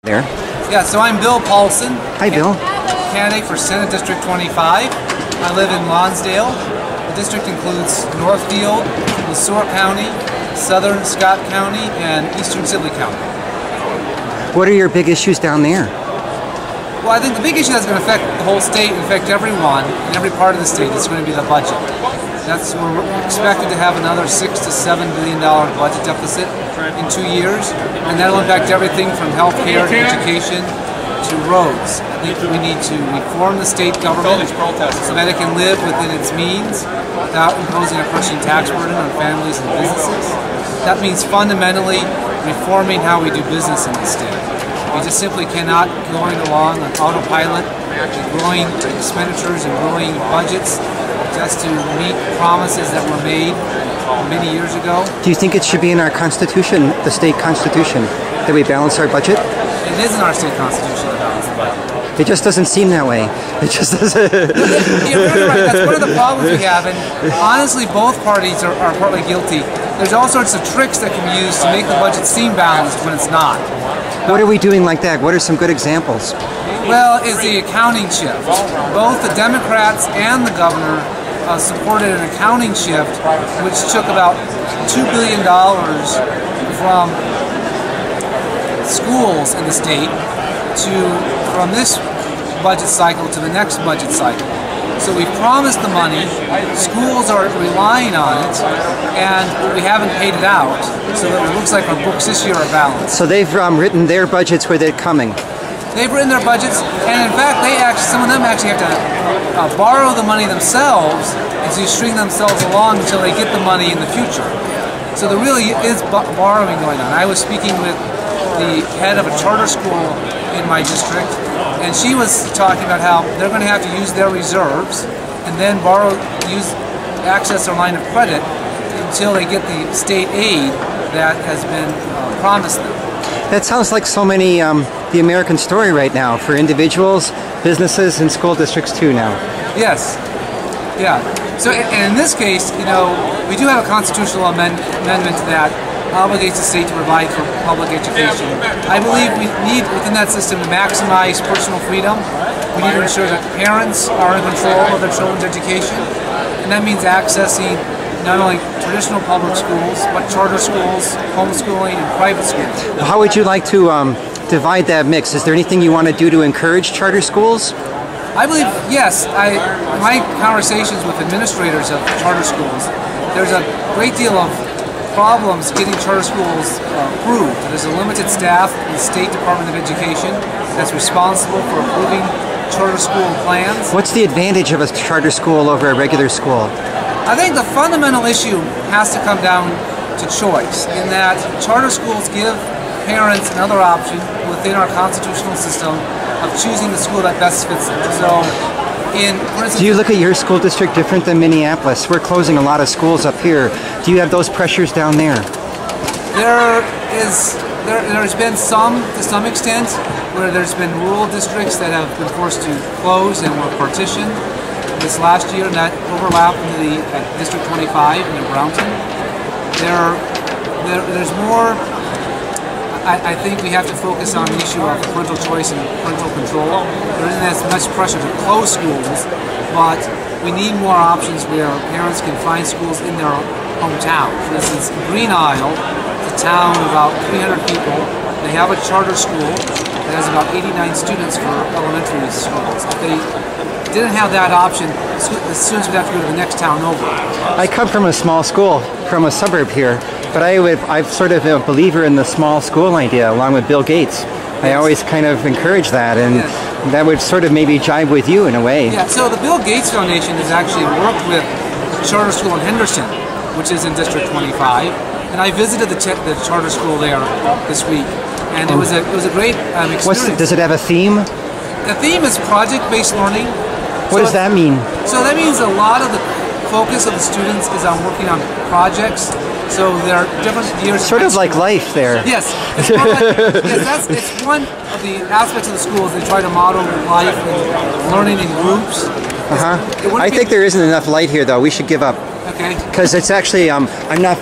There. Yeah, so I'm Bill Paulsen. Hi, Bill. Candidate for Senate District 25. I live in Lonsdale. The district includes Northfield, LeSueur County, Southern Scott County, and Eastern Sibley County. What are your big issues down there? Well, I think the big issue that's going to affect the whole state and affect everyone in every part of the state is going to be the budget. We're expected to have another $6 to $7 billion budget deficit in 2 years, and that'll impact everything from health care to education to roads. I think we need to reform the state government so that it can live within its means without imposing a crushing tax burden on families and businesses. That means fundamentally reforming how we do business in the state. We just simply cannot going along on autopilot, growing expenditures and growing budgets just to meet promises that were made many years ago. Do you think it should be in our Constitution, the state Constitution, that we balance our budget? It is in our state Constitution to balance the budget. It just doesn't seem that way. It just doesn't. You're very right. That's one of the problems we have, and honestly, both parties are partly guilty. There's all sorts of tricks that can be used to make the budget seem balanced when it's not. What are we doing like that? What are some good examples? Well, is the accounting shift. Both the Democrats and the governor supported an accounting shift which took about $2 billion from schools in the state from this budget cycle to the next budget cycle. So we promised the money, schools are relying on it, and we haven't paid it out, so it looks like our books this year are balanced. So they've written their budgets where they're coming. They've written their budgets, and in fact, some of them actually have to borrow the money themselves and to string themselves along until they get the money in the future. So there really is borrowing going on. I was speaking with the head of a charter school in my district, and she was talking about how they're going to have to use their reserves and then access their line of credit until they get the state aid that has been promised them. That sounds like so many the American story right now for individuals, businesses, and school districts too now. Yes. Yeah. So, and in this case, we do have a constitutional amendment that obligates the state to provide for public education. I believe we need, within that system, to maximize personal freedom. We need to ensure that parents are in control of their children's education, and that means accessing not only traditional public schools, but charter schools, homeschooling, and private schools. How would you like to divide that mix? Is there anything you want to do to encourage charter schools? I believe, yes. My conversations with administrators of charter schools, there's a great deal of problems getting charter schools approved. There's a limited staff in the State Department of Education that's responsible for approving charter school plans. What's the advantage of a charter school over a regular school? I think the fundamental issue has to come down to choice, in that charter schools give parents another option within our constitutional system of choosing the school that best fits them. So, for instance, do you look at your school district different than Minneapolis? We're closing a lot of schools up here. Do you have those pressures down there? There's been to some extent, where there's been rural districts that have been forced to close and were partitioned this last year, and that overlapped into District 25 in Brownton. There's more. I think we have to focus on the issue of parental choice and parental control. There isn't as much pressure to close schools, but we need more options where parents can find schools in their hometown. For instance, Green Isle, a town of about 300 people, they have a charter school that has about 89 students for elementary schools. If they didn't have that option, the students would have to go to the next town over. I come from a small school, from a suburb here, but I'm sort of a believer in the small school idea, along with Bill Gates. I always kind of encourage that, and that would sort of maybe jive with you in a way. Yeah, so the Bill Gates Foundation has actually worked with the charter school in Henderson, which is in District 25, and I visited the charter school there this week, and it was a great experience. Does it have a theme? The theme is project-based learning. What does that mean? So that means a lot of the focus of the students is on working on projects. So there are different years. Sort of like life there. Yes. It's one of the aspects of the school is they try to model life and learning in groups. I think there isn't enough light here, though. We should give up. Okay. Because it's actually, I'm not